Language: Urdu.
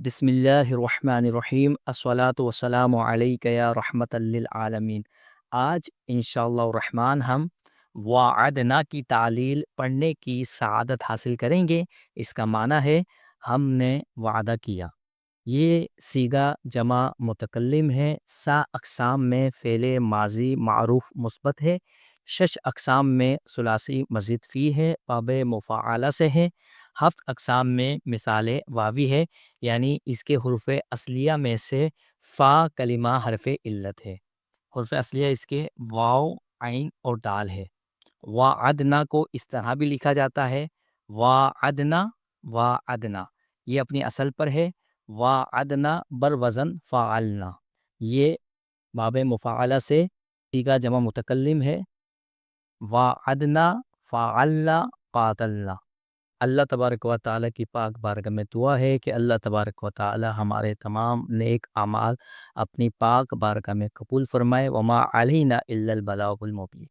بسم اللہ الرحمن الرحیم الصلاۃ والسلام علیک یا رحمت للعالمین۔ آج انشاءاللہ الرحمن ہم وعدنا کی تعلیل پڑھنے کی سعادت حاصل کریں گے۔ اس کا معنی ہے ہم نے وعدہ کیا۔ یہ صیغہ جمع متکلم ہے۔ سا اقسام میں فعل ماضی معروف مثبت ہے۔ شش اقسام میں ثلاثی مزید فی ہے، باب مفاعلہ سے ہے۔ ہفت اقسام میں مثال واوی ہے، یعنی اس کے حروف اصلیہ میں سے فا کلمہ حرف علت ہے۔ حروف اصلیہ اس کے واو، عین اور دال ہے۔ وعدنا کو اس طرح بھی لکھا جاتا ہے، وعدنا وعدنا، یہ اپنی اصل پر ہے۔ وعدنا بر وزن فعلنا، یہ باب مفاعلہ سے صیغہ جمع متکلم ہے۔ وعدنا فعلنا قاتلنا۔ اللہ تبارک و تعالیٰ کی پاک بارگاہ میں دعا ہے کہ اللہ تبارک و تعالیٰ ہمارے تمام نیک اعمال اپنی پاک بارگاہ میں قبول فرمائے۔ وما علینا الا البلاغ المبین۔